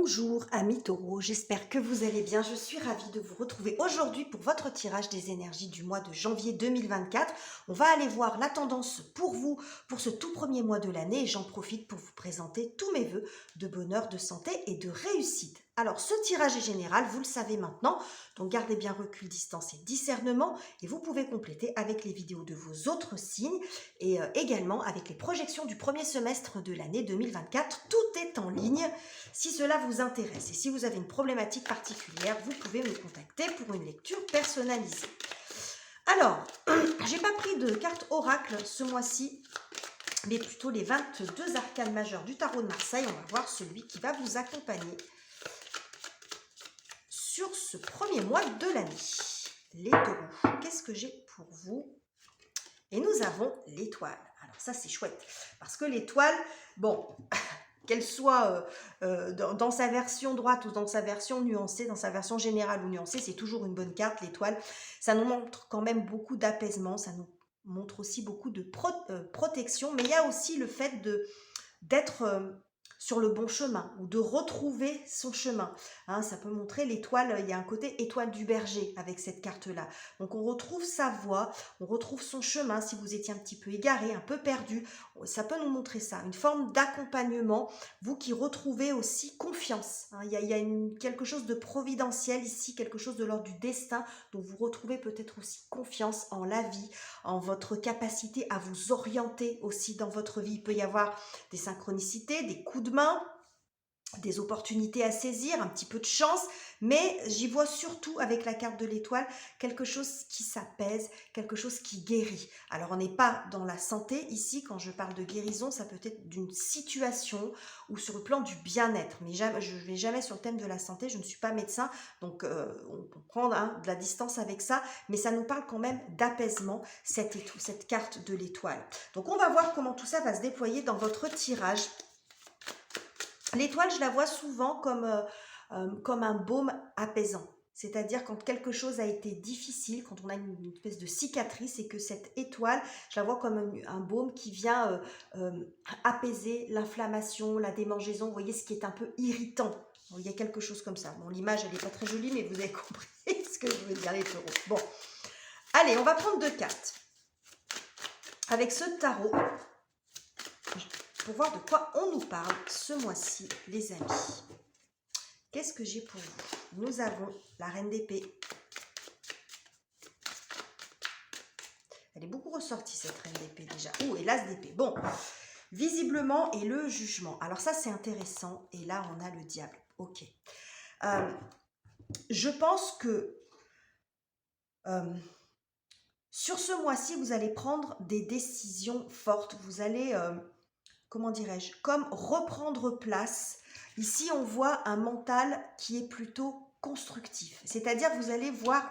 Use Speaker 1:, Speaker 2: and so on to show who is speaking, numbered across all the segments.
Speaker 1: Bonjour amis taureaux, j'espère que vous allez bien. Je suis ravie de vous retrouver aujourd'hui pour votre tirage des énergies du mois de janvier 2024. On va aller voir la tendance pour vous pour ce tout premier mois de l'année et j'en profite pour vous présenter tous mes vœux de bonheur, de santé et de réussite. Alors ce tirage est général, vous le savez maintenant, donc gardez bien recul, distance et discernement et vous pouvez compléter avec les vidéos de vos autres signes et également avec les projections du premier semestre de l'année 2024. Tout est en ligne. Si cela vous intéresse et si vous avez une problématique particulière, vous pouvez me contacter pour une lecture personnalisée. Alors, j'ai pas pris de carte oracle ce mois-ci, mais plutôt les 22 arcanes majeures du tarot de Marseille. On va voir celui qui va vous accompagner sur ce premier mois de l'année. Les taureaux, qu'est-ce que j'ai pour vous? Et nous avons l'étoile. Alors ça, c'est chouette, parce que l'étoile, bon... qu'elle soit dans sa version droite ou dans sa version nuancée, dans sa version générale ou nuancée, c'est toujours une bonne carte, l'étoile. Ça nous montre quand même beaucoup d'apaisement, ça nous montre aussi beaucoup de protection, mais il y a aussi le fait d'être sur le bon chemin ou de retrouver son chemin. Hein, ça peut montrer l'étoile, il y a un côté étoile du berger avec cette carte-là. Donc on retrouve sa voie, on retrouve son chemin. Si vous étiez un petit peu égaré, un peu perdu, ça peut nous montrer ça, une forme d'accompagnement, vous qui retrouvez aussi confiance. Hein, il y a quelque chose de providentiel ici, quelque chose de l'ordre du destin, dont vous retrouvez peut-être aussi confiance en la vie, en votre capacité à vous orienter aussi dans votre vie. Il peut y avoir des synchronicités, des coups de main, des opportunités à saisir, un petit peu de chance, mais j'y vois surtout avec la carte de l'étoile quelque chose qui s'apaise, quelque chose qui guérit. Alors on n'est pas dans la santé ici, quand je parle de guérison, ça peut être d'une situation ou sur le plan du bien-être, mais jamais, je ne vais jamais sur le thème de la santé, je ne suis pas médecin, donc on peut prendre de la distance avec ça, mais ça nous parle quand même d'apaisement, cette carte de l'étoile. Donc on va voir comment tout ça va se déployer dans votre tirage. L'étoile, je la vois souvent comme un baume apaisant. C'est-à-dire quand quelque chose a été difficile, quand on a une espèce de cicatrice et que cette étoile, je la vois comme un baume qui vient apaiser l'inflammation, la démangeaison, vous voyez, ce qui est un peu irritant. Il y a quelque chose comme ça. Bon, l'image, elle n'est pas très jolie, mais vous avez compris ce que je veux dire, les taureaux. Bon, allez, on va prendre deux cartes. Avec ce tarot, pour voir de quoi on nous parle ce mois-ci, les amis. Qu'est-ce que j'ai pour vous? Nous avons la reine d'épée. Elle est beaucoup ressortie, cette reine d'épée déjà. Oh, et l'as d'épée. Bon, visiblement, et le jugement. Alors ça, c'est intéressant. Et là, on a le diable. Ok. Je pense que sur ce mois-ci, vous allez prendre des décisions fortes. Vous allez... comment dirais-je, comme reprendre place. Ici, on voit un mental qui est plutôt constructif. C'est-à-dire, vous allez voir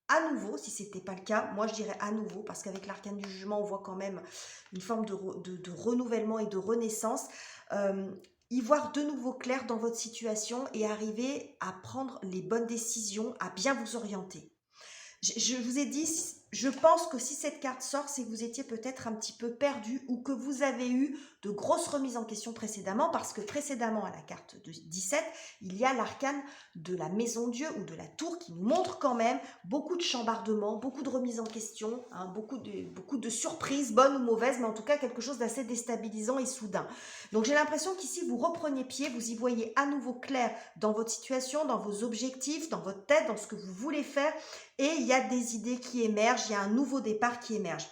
Speaker 1: à nouveau, si ce n'était pas le cas, moi je dirais à nouveau, parce qu'avec l'arcane du jugement, on voit quand même une forme de renouvellement et de renaissance. Y voir de nouveau clair dans votre situation et arriver à prendre les bonnes décisions, à bien vous orienter. Je vous ai dit, je pense que si cette carte sort, c'est que vous étiez peut-être un petit peu perdu ou que vous avez eu de grosses remises en question précédemment, parce que précédemment à la carte de 17, il y a l'arcane de la maison Dieu ou de la tour qui nous montre quand même beaucoup de chambardements, beaucoup de remises en question, hein, beaucoup de surprises, bonnes ou mauvaises, mais en tout cas quelque chose d'assez déstabilisant et soudain. Donc j'ai l'impression qu'ici vous reprenez pied, vous y voyez à nouveau clair dans votre situation, dans vos objectifs, dans votre tête, dans ce que vous voulez faire, et il y a des idées qui émergent, il y a un nouveau départ qui émerge.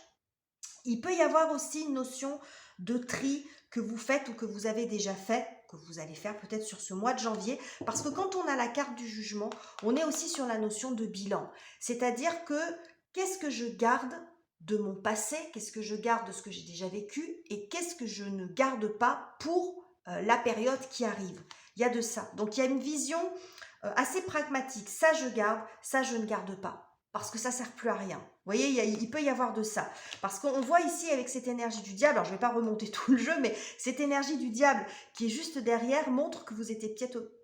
Speaker 1: Il peut y avoir aussi une notion de tri que vous faites ou que vous avez déjà fait, que vous allez faire peut-être sur ce mois de janvier, parce que quand on a la carte du jugement, on est aussi sur la notion de bilan. C'est-à-dire que qu'est-ce que je garde de mon passé, qu'est-ce que je garde de ce que j'ai déjà vécu et qu'est-ce que je ne garde pas pour la période qui arrive. Il y a de ça. Donc il y a une vision assez pragmatique. Ça je garde, ça je ne garde pas, parce que ça ne sert plus à rien. voyez, il peut y avoir de ça. Parce qu'on voit ici avec cette énergie du diable, alors je ne vais pas remonter tout le jeu, mais cette énergie du diable qui est juste derrière montre que vous étiez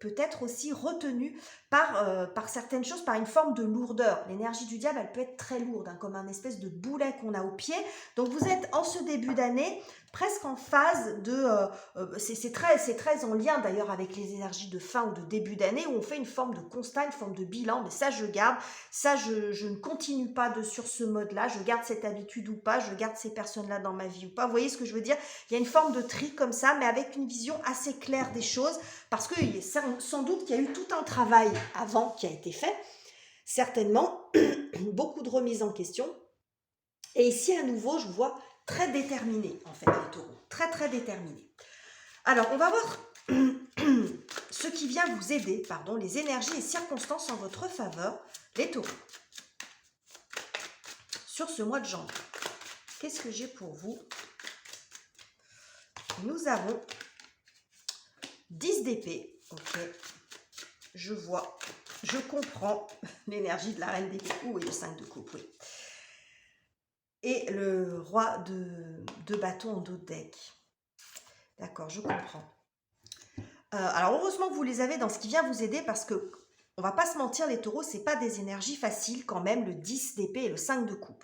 Speaker 1: peut-être aussi retenu par certaines choses, par une forme de lourdeur. L'énergie du diable, elle peut être très lourde, hein, comme un espèce de boulet qu'on a au pied. Donc vous êtes en ce début d'année presque en phase de... c'est très en lien d'ailleurs avec les énergies de fin ou de début d'année où on fait une forme de constat, une forme de bilan, mais ça je garde, ça je ne continue pas sur ce mode-là, je garde cette habitude ou pas, je garde ces personnes-là dans ma vie ou pas, vous voyez ce que je veux dire? Il y a une forme de tri comme ça, mais avec une vision assez claire des choses, parce que sans doute qu'il y a eu tout un travail avant qui a été fait, certainement, beaucoup de remises en question, et ici à nouveau je vois très déterminé en fait les taureaux, très très déterminé. Alors on va voir ce qui vient vous aider, pardon, les énergies et circonstances en votre faveur, les taureaux. Sur ce mois de janvier, qu'est-ce que j'ai pour vous? Nous avons 10 d'épée, ok, je vois, je comprends l'énergie de la reine d'épée, oui, le 5 de coupe, oui. Et le roi de bâton en dos de deck. D'accord, je comprends. Alors heureusement que vous les avez dans ce qui vient vous aider parce que, on va pas se mentir, les taureaux, c'est pas des énergies faciles quand même, le 10 d'épée et le 5 de coupe.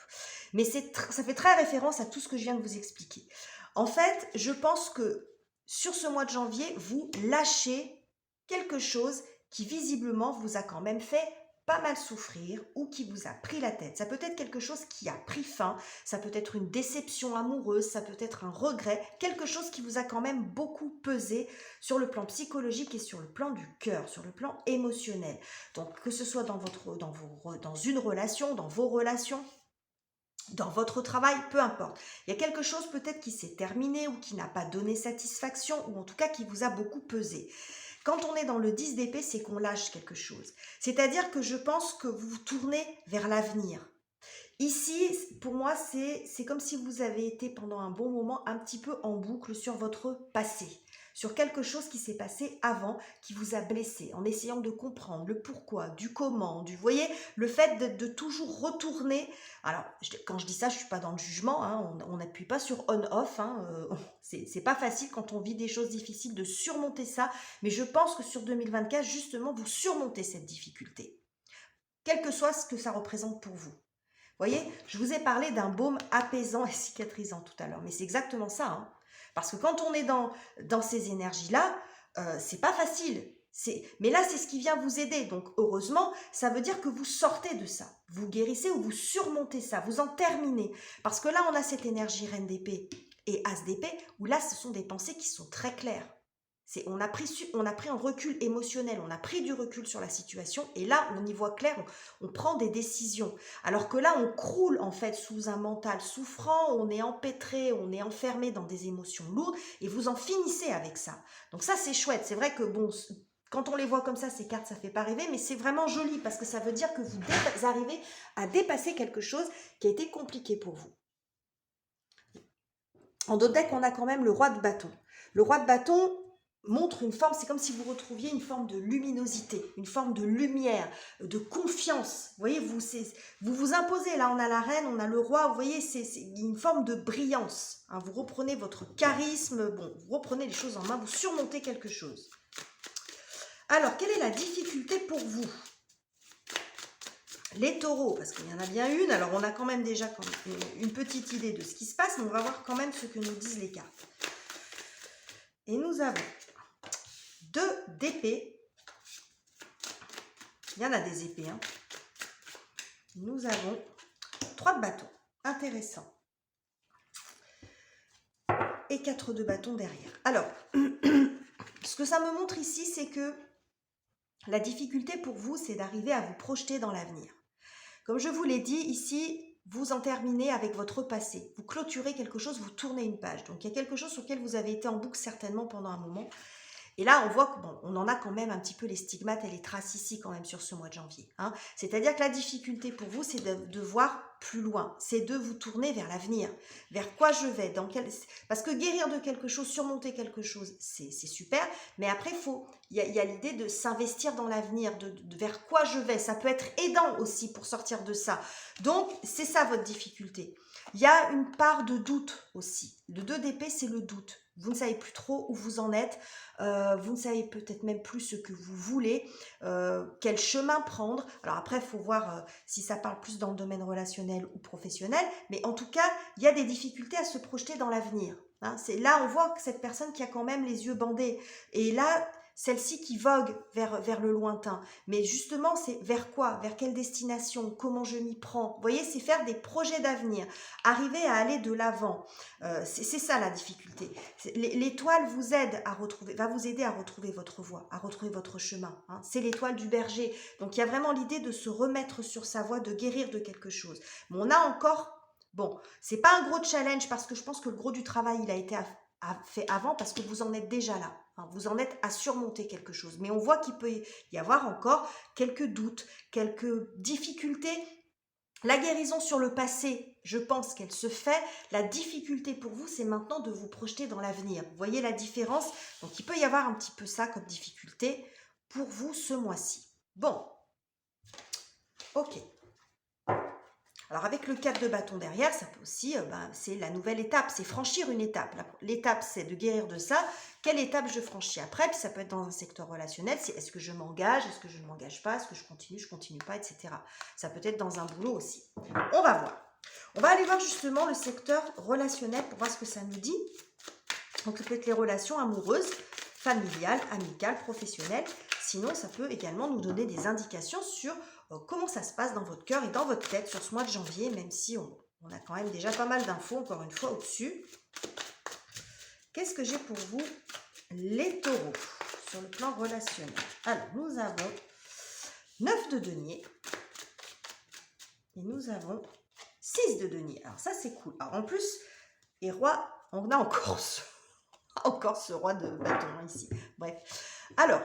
Speaker 1: Mais ça fait très référence à tout ce que je viens de vous expliquer. En fait, je pense que sur ce mois de janvier, vous lâchez quelque chose qui visiblement vous a quand même fait pas mal souffrir ou qui vous a pris la tête. Ça peut être quelque chose qui a pris fin, ça peut être une déception amoureuse, ça peut être un regret, quelque chose qui vous a quand même beaucoup pesé sur le plan psychologique et sur le plan du cœur, sur le plan émotionnel. Donc que ce soit dans une relation, dans vos relations, dans votre travail, peu importe. Il y a quelque chose peut-être qui s'est terminé ou qui n'a pas donné satisfaction ou en tout cas qui vous a beaucoup pesé. Quand on est dans le 10 d'épée, c'est qu'on lâche quelque chose. C'est-à-dire que je pense que vous vous tournez vers l'avenir. Ici, pour moi, c'est comme si vous avez été pendant un bon moment un petit peu en boucle sur votre passé, sur quelque chose qui s'est passé avant, qui vous a blessé, en essayant de comprendre le pourquoi, du comment, vous voyez, le fait de toujours retourner. Alors, quand je dis ça, je ne suis pas dans le jugement, hein, on n'appuie pas sur on-off, hein, c'est pas facile quand on vit des choses difficiles de surmonter ça, mais je pense que sur 2024, justement, vous surmontez cette difficulté, quel que soit ce que ça représente pour vous. Voyez, je vous ai parlé d'un baume apaisant et cicatrisant tout à l'heure, mais c'est exactement ça, hein. Parce que quand on est dans ces énergies-là, c'est pas facile. Mais là, c'est ce qui vient vous aider. Donc, heureusement, ça veut dire que vous sortez de ça. Vous guérissez ou vous surmontez ça. Vous en terminez. Parce que là, on a cette énergie reine d'épée et as d'épée, où là, ce sont des pensées qui sont très claires. On a pris un recul émotionnel, on a pris du recul sur la situation et là, on y voit clair, on prend des décisions. Alors que là, on croule en fait sous un mental souffrant, on est empêtré, on est enfermé dans des émotions lourdes et vous en finissez avec ça. Donc ça, c'est chouette. C'est vrai que bon, quand on les voit comme ça, ces cartes, ça fait pas rêver, mais c'est vraiment joli parce que ça veut dire que vous arrivez à dépasser quelque chose qui a été compliqué pour vous. En d'autres decks, on a quand même le roi de bâton. Le roi de bâton montre une forme, c'est comme si vous retrouviez une forme de luminosité, une forme de lumière, de confiance. Vous voyez, vous vous imposez. Là, on a la reine, on a le roi. Vous voyez, c'est une forme de brillance. Hein, vous reprenez votre charisme, bon, vous reprenez les choses en main, vous surmontez quelque chose. Alors, quelle est la difficulté pour vous? Les taureaux, parce qu'il y en a bien une. Alors, on a quand même déjà une petite idée de ce qui se passe, mais on va voir quand même ce que nous disent les cartes. Et nous avons 2 d'épée. Il y en a des épées. Hein. Nous avons 3 de bâton. Intéressant. Et 4 de bâton derrière. Alors, ce que ça me montre ici, c'est que la difficulté pour vous, c'est d'arriver à vous projeter dans l'avenir. Comme je vous l'ai dit, ici, vous en terminez avec votre passé. Vous clôturez quelque chose, vous tournez une page. Donc, il y a quelque chose sur lequel vous avez été en boucle certainement pendant un moment. Et là, on voit qu'on en a quand même un petit peu les stigmates et les traces ici quand même sur ce mois de janvier. Hein. C'est-à-dire que la difficulté pour vous, c'est de voir plus loin, c'est de vous tourner vers l'avenir, vers quoi je vais, parce que guérir de quelque chose, surmonter quelque chose, c'est super, mais après, il y a l'idée de s'investir dans l'avenir, vers quoi je vais, ça peut être aidant aussi pour sortir de ça. Donc, c'est ça votre difficulté. Il y a une part de doute aussi. Le 2 d'épée, c'est le doute. Vous ne savez plus trop où vous en êtes, vous ne savez peut-être même plus ce que vous voulez, quel chemin prendre. Alors après, il faut voir si ça parle plus dans le domaine relationnel ou professionnel, mais en tout cas, il y a des difficultés à se projeter dans l'avenir. Hein. C'est là, on voit que cette personne qui a quand même les yeux bandés, et là, celle-ci qui vogue vers le lointain. Mais justement, c'est vers quoi? Vers quelle destination? Comment je m'y prends? Vous voyez, c'est faire des projets d'avenir, arriver à aller de l'avant. C'est ça la difficulté. L'étoile vous aide à retrouver, va vous aider à retrouver votre voie, à retrouver votre chemin. Hein. C'est l'étoile du berger. Donc il y a vraiment l'idée de se remettre sur sa voie, de guérir de quelque chose. Mais on a encore, bon, c'est pas un gros challenge parce que je pense que le gros du travail, il a été fait avant parce que vous en êtes déjà là. Hein. Vous en êtes à surmonter quelque chose. Mais on voit qu'il peut y avoir encore quelques doutes, quelques difficultés. La guérison sur le passé, je pense qu'elle se fait. La difficulté pour vous, c'est maintenant de vous projeter dans l'avenir. Vous voyez la différence? Donc, il peut y avoir un petit peu ça comme difficulté pour vous ce mois-ci. Bon, ok. Alors, avec le 4 de bâton derrière, ça peut aussi, c'est la nouvelle étape, c'est franchir une étape. L'étape, c'est de guérir de ça. Quelle étape je franchis après? Puis ça peut être dans un secteur relationnel, c'est est-ce que je m'engage, est-ce que je ne m'engage pas, est-ce que je continue pas, etc. Ça peut être dans un boulot aussi. On va voir. On va aller voir justement le secteur relationnel pour voir ce que ça nous dit. Donc, ça peut être les relations amoureuses, familiales, amicales, professionnelles. Sinon, ça peut également nous donner des indications sur comment ça se passe dans votre cœur et dans votre tête sur ce mois de janvier, même si on a quand même déjà pas mal d'infos, encore une fois, au-dessus. Qu'est-ce que j'ai pour vous, les taureaux, sur le plan relationnel? Alors, nous avons 9 de denier et nous avons 6 de denier. Alors, ça, c'est cool. Alors, en plus, et roi, on a encore ce roi de bâton ici. Bref. Alors,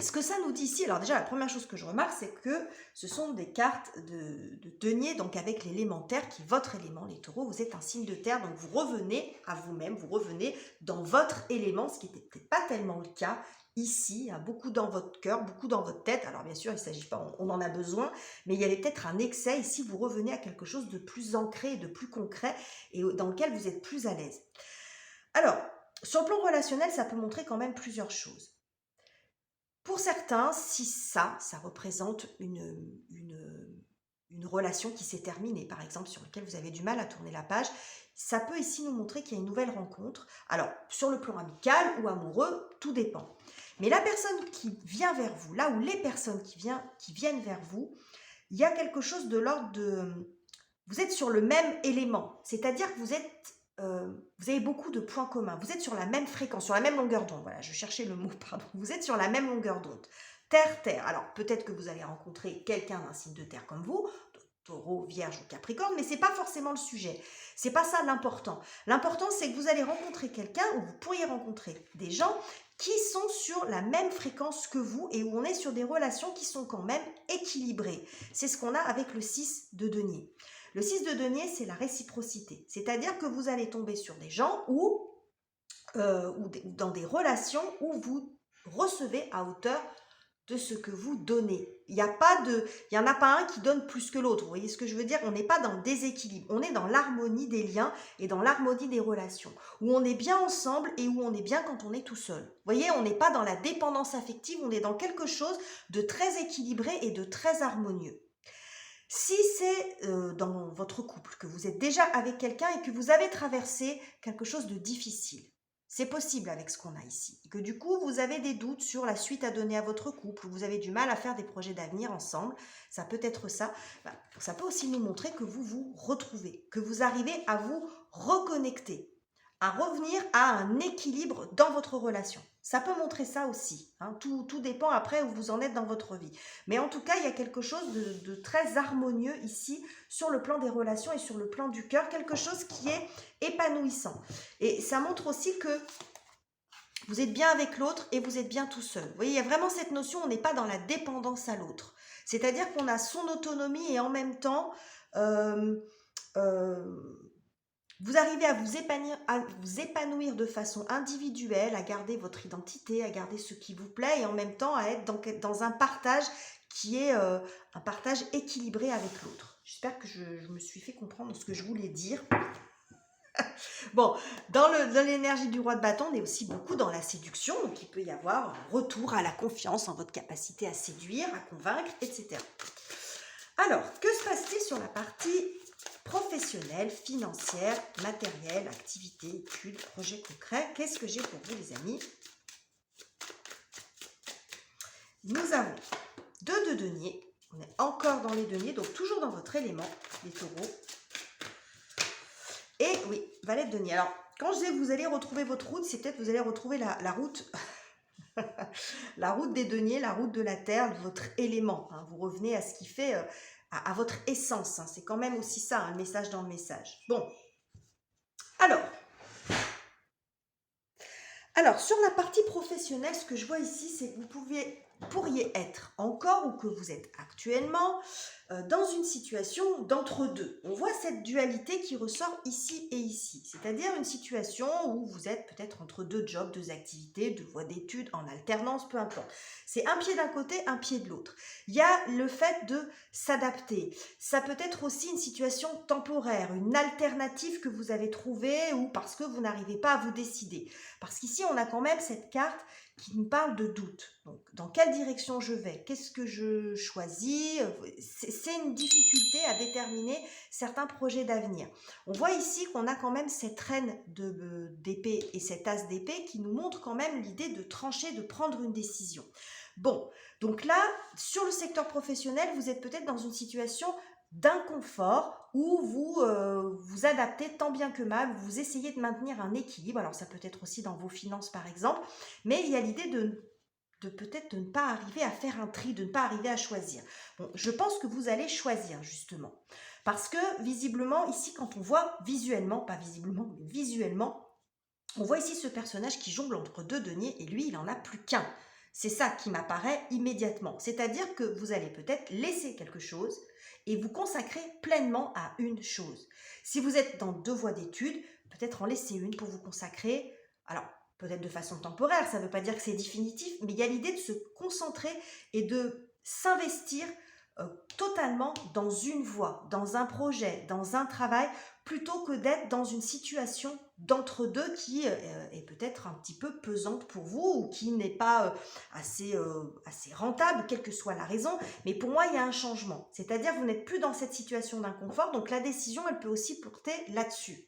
Speaker 1: ce que ça nous dit ici, alors déjà la première chose que je remarque, c'est que ce sont des cartes de denier, donc avec l'élémentaire qui est votre élément, les taureaux, vous êtes un signe de terre, donc vous revenez à vous-même, vous revenez dans votre élément, ce qui n'était peut-être pas tellement le cas ici, hein, beaucoup dans votre cœur, beaucoup dans votre tête. Alors bien sûr, il ne s'agit pas, on en a besoin, mais il y avait peut-être un excès, ici vous revenez à quelque chose de plus ancré, de plus concret, et dans lequel vous êtes plus à l'aise. Alors, sur le plan relationnel, ça peut montrer quand même plusieurs choses. Pour certains, si ça représente une relation qui s'est terminée, par exemple, sur laquelle vous avez du mal à tourner la page, ça peut ici nous montrer qu'il y a une nouvelle rencontre. Alors, sur le plan amical ou amoureux, tout dépend. Mais la personne qui vient vers vous, là où les personnes qui viennent vers vous, il y a quelque chose de l'ordre de... Vous êtes sur le même élément, c'est-à-dire que vous avez beaucoup de points communs. Vous êtes sur la même fréquence, sur la même longueur d'onde. Voilà, je cherchais le mot, pardon. Vous êtes sur la même longueur d'onde. Terre. Alors, peut-être que vous allez rencontrer quelqu'un d'un signe de terre comme vous, Taureau, Vierge ou Capricorne, mais ce n'est pas forcément le sujet. Ce n'est pas ça l'important. L'important, c'est que vous allez rencontrer quelqu'un ou vous pourriez rencontrer des gens qui sont sur la même fréquence que vous et où on est sur des relations qui sont quand même équilibrées. C'est ce qu'on a avec le 6 de denier. Le 6 de denier, c'est la réciprocité. C'est-à-dire que vous allez tomber sur des gens ou dans des relations où vous recevez à hauteur de ce que vous donnez. Il n'y en a pas un qui donne plus que l'autre. Vous voyez ce que je veux dire? On n'est pas dans le déséquilibre. On est dans l'harmonie des liens et dans l'harmonie des relations. Où on est bien ensemble et où on est bien quand on est tout seul. Vous voyez, on n'est pas dans la dépendance affective. On est dans quelque chose de très équilibré et de très harmonieux. Si c'est dans votre couple, que vous êtes déjà avec quelqu'un et que vous avez traversé quelque chose de difficile, c'est possible avec ce qu'on a ici. Et que du coup, vous avez des doutes sur la suite à donner à votre couple, ou vous avez du mal à faire des projets d'avenir ensemble, ça peut être ça. Ça peut aussi nous montrer que vous vous retrouvez, que vous arrivez à vous reconnecter, à revenir à un équilibre dans votre relation. Ça peut montrer ça aussi. Hein. Tout dépend après où vous en êtes dans votre vie. Mais en tout cas, il y a quelque chose de très harmonieux ici sur le plan des relations et sur le plan du cœur. Quelque chose qui est épanouissant. Et ça montre aussi que Vous êtes bien avec l'autre et vous êtes bien tout seul. Vous voyez, il y a vraiment cette notion, on n'est pas dans la dépendance à l'autre. C'est-à-dire qu'on a son autonomie et en même temps, euh, euh, vous arrivez à vous épanouir de façon individuelle, à garder votre identité, à garder ce qui vous plaît et en même temps à être dans un partage qui est un partage équilibré avec l'autre. J'espère que je me suis fait comprendre ce que je voulais dire. Bon, dans l'énergie du roi de bâton, on est aussi beaucoup dans la séduction, donc il peut y avoir un retour à la confiance en votre capacité à séduire, à convaincre, etc. Alors, que se passe-t-il sur la partie professionnelle, financière, matérielle, activité, études, projets concrets? Qu'est-ce que j'ai pour vous, les amis? Nous avons deux deniers. On est encore dans les deniers, donc toujours dans votre élément, les taureaux. Et oui, valet de denier. Alors, quand je dis vous allez retrouver votre route, c'est peut-être vous allez retrouver la route, la route des deniers, la route de la terre, votre élément. Hein. Vous revenez à ce qui fait, à votre essence. Hein. C'est quand même aussi ça, un message dans le message. Bon, alors, sur la partie professionnelle, ce que je vois ici, c'est que vous pourriez être encore ou que vous êtes actuellement dans une situation d'entre-deux. On voit cette dualité qui ressort ici et ici, c'est-à-dire une situation où vous êtes peut-être entre deux jobs, deux activités, deux voies d'études, en alternance, peu importe. C'est un pied d'un côté, un pied de l'autre. Il y a le fait de s'adapter. Ça peut être aussi une situation temporaire, une alternative que vous avez trouvée ou parce que vous n'arrivez pas à vous décider. Parce qu'ici, on a quand même cette carte qui nous parle de doute. Donc, dans quelle direction je vais? Qu'est-ce que je choisis? C'est une difficulté à déterminer certains projets d'avenir. On voit ici qu'on a quand même cette reine d'épée et cet as d'épée qui nous montre quand même l'idée de trancher, de prendre une décision. Bon, donc là, sur le secteur professionnel, vous êtes peut-être dans une situation d'inconfort où vous vous adaptez tant bien que mal, vous essayez de maintenir un équilibre. Alors ça peut être aussi dans vos finances par exemple, mais il y a l'idée de peut-être de ne pas arriver à faire un tri, de ne pas arriver à choisir. Bon, je pense que vous allez choisir justement. Parce que visiblement, ici quand on voit visuellement, pas visiblement, mais visuellement, on voit ici ce personnage qui jongle entre deux deniers et lui, il n'en a plus qu'un. C'est ça qui m'apparaît immédiatement. C'est-à-dire que vous allez peut-être laisser quelque chose et vous consacrer pleinement à une chose. Si vous êtes dans deux voies d'études, peut-être en laisser une pour vous consacrer, alors peut-être de façon temporaire, ça ne veut pas dire que c'est définitif, mais il y a l'idée de se concentrer et de s'investir totalement dans une voie, dans un projet, dans un travail, plutôt que d'être dans une situation d'entre-deux qui est peut-être un petit peu pesante pour vous ou qui n'est pas assez rentable, quelle que soit la raison. Mais pour moi, il y a un changement. C'est-à-dire que vous n'êtes plus dans cette situation d'inconfort, donc la décision, elle peut aussi porter là-dessus.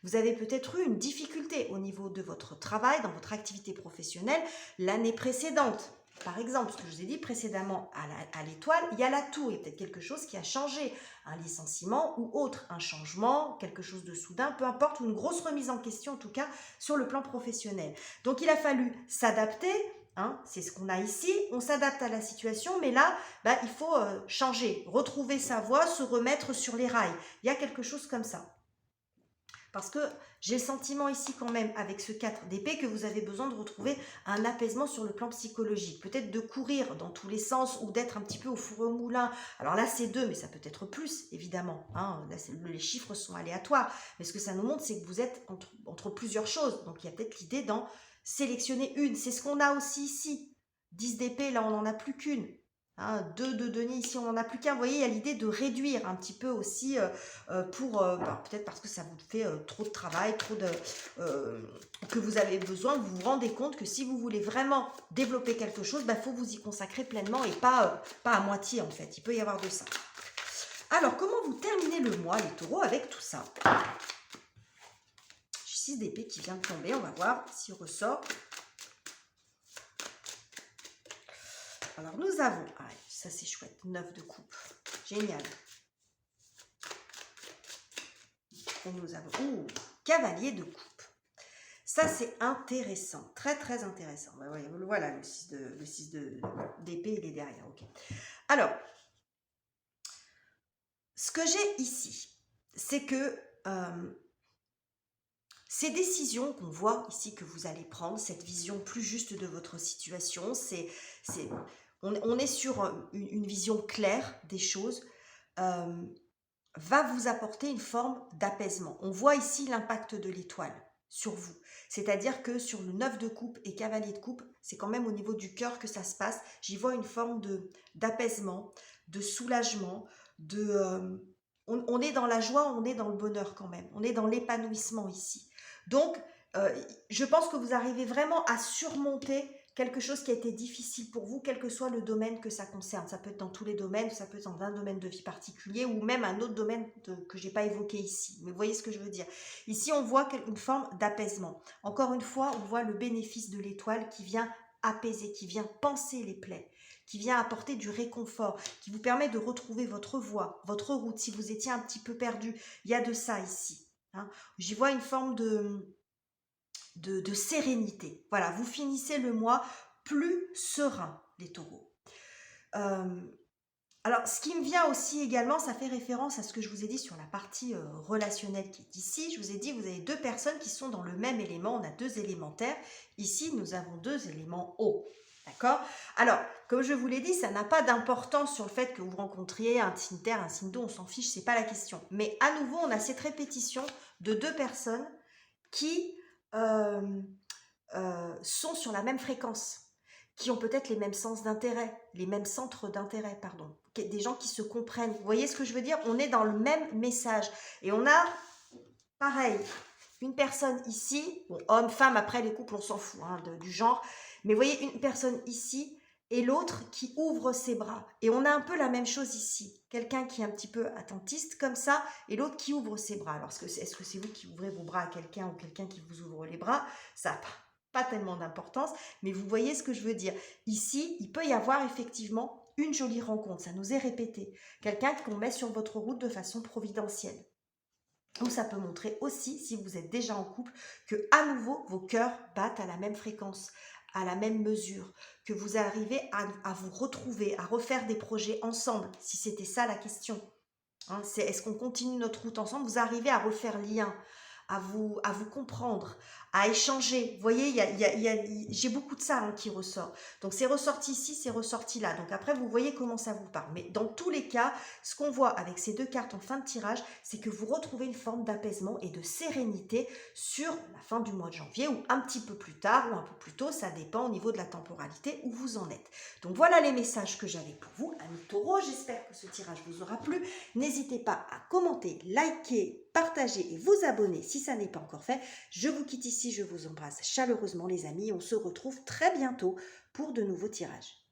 Speaker 1: Vous avez peut-être eu une difficulté au niveau de votre travail, dans votre activité professionnelle, l'année précédente. Par exemple, ce que je vous ai dit précédemment à l'étoile, il y a la tour, il y a peut-être quelque chose qui a changé, un licenciement ou autre, un changement, quelque chose de soudain, peu importe, ou une grosse remise en question en tout cas sur le plan professionnel. Donc il a fallu s'adapter, hein, c'est ce qu'on a ici, on s'adapte à la situation, mais là, il faut changer, retrouver sa voie, se remettre sur les rails. Il y a quelque chose comme ça. Parce que j'ai le sentiment ici quand même, avec ce 4 d'épée, que vous avez besoin de retrouver un apaisement sur le plan psychologique. Peut-être de courir dans tous les sens ou d'être un petit peu au four et au moulin. Alors là, c'est 2, mais ça peut être plus, évidemment. Hein. Là, les chiffres sont aléatoires. Mais ce que ça nous montre, c'est que vous êtes entre plusieurs choses. Donc, il y a peut-être l'idée d'en sélectionner une. C'est ce qu'on a aussi ici. 10 d'épée, là, on n'en a plus qu'une. Hein, 2 de denier, ici on n'en a plus qu'un. Vous voyez, il y a l'idée de réduire un petit peu aussi peut-être parce que ça vous fait trop de travail, que vous avez besoin, vous vous rendez compte que si vous voulez vraiment développer quelque chose, il faut vous y consacrer pleinement et pas à moitié en fait. Il peut y avoir de ça. Alors, comment vous terminez le mois, les taureaux, avec tout ça? J'ai 6 d'épée qui vient de tomber, on va voir s'il ressort. Alors, nous avons, ça c'est chouette, 9 de coupe, génial. Et nous avons, cavalier de coupe. Ça c'est intéressant, très très intéressant. Voilà, le 6 d'épée, il est derrière, ok. Alors, ce que j'ai ici, c'est que Ces décisions qu'on voit ici que vous allez prendre, cette vision plus juste de votre situation, on est sur une vision claire des choses, euh, va vous apporter une forme d'apaisement. On voit ici l'impact de l'étoile sur vous. C'est-à-dire que sur le 9 de coupe et cavalier de coupe, c'est quand même au niveau du cœur que ça se passe. J'y vois une forme d'apaisement, de soulagement, on est dans la joie, on est dans le bonheur quand même. On est dans l'épanouissement ici. Donc, euh, je pense que vous arrivez vraiment à surmonter quelque chose qui a été difficile pour vous, quel que soit le domaine que ça concerne. Ça peut être dans tous les domaines, ça peut être dans un domaine de vie particulier ou même un autre domaine que je n'ai pas évoqué ici. Mais vous voyez ce que je veux dire. Ici, on voit une forme d'apaisement. Encore une fois, on voit le bénéfice de l'étoile qui vient apaiser, qui vient panser les plaies, qui vient apporter du réconfort, qui vous permet de retrouver votre voie, votre route. Si vous étiez un petit peu perdu, il y a de ça ici. Hein. J'y vois une forme de sérénité. Voilà, vous finissez le mois plus serein, les taureaux. Alors, ce qui me vient aussi également, ça fait référence à ce que je vous ai dit sur la partie relationnelle qui est ici. Je vous ai dit, vous avez deux personnes qui sont dans le même élément. On a deux élémentaires. Ici, nous avons deux éléments eau. D'accord? Alors, comme je vous l'ai dit, ça n'a pas d'importance sur le fait que vous rencontriez un signe terre, un signe d'eau, on s'en fiche, c'est pas la question. Mais à nouveau, on a cette répétition de deux personnes qui sont sur la même fréquence, qui ont peut-être les mêmes sens d'intérêt, les mêmes centres d'intérêt, pardon. Des gens qui se comprennent. Vous voyez ce que je veux dire? On est dans le même message. Et on a, pareil, une personne ici, bon, homme, femme, après les couples, on s'en fout hein, du genre, mais vous voyez une personne ici et l'autre qui ouvre ses bras. Et on a un peu la même chose ici. Quelqu'un qui est un petit peu attentiste comme ça et l'autre qui ouvre ses bras. Alors, est-ce que c'est vous qui ouvrez vos bras à quelqu'un ou quelqu'un qui vous ouvre les bras? Ça n'a pas tellement d'importance, mais vous voyez ce que je veux dire. Ici, il peut y avoir effectivement une jolie rencontre. Ça nous est répété. Quelqu'un qu'on met sur votre route de façon providentielle. Ou ça peut montrer aussi, si vous êtes déjà en couple, que à nouveau, vos cœurs battent à la même fréquence, à la même mesure, que vous arrivez à vous retrouver, à refaire des projets ensemble, si c'était ça la question. Hein, est-ce qu'on continue notre route ensemble? Vous arrivez à refaire lien, à vous comprendre, à échanger. Vous voyez, j'ai beaucoup de ça hein, qui ressort. Donc, c'est ressorti ici, c'est ressorti là. Donc, après, vous voyez comment ça vous parle. Mais dans tous les cas, ce qu'on voit avec ces deux cartes en fin de tirage, c'est que vous retrouvez une forme d'apaisement et de sérénité sur la fin du mois de janvier ou un petit peu plus tard ou un peu plus tôt. Ça dépend au niveau de la temporalité où vous en êtes. Donc, voilà les messages que j'avais pour vous, amis taureaux. J'espère que ce tirage vous aura plu. N'hésitez pas à commenter, liker, partager et vous abonner si ça n'est pas encore fait. Je vous quitte ici, je vous embrasse chaleureusement les amis. On se retrouve très bientôt pour de nouveaux tirages.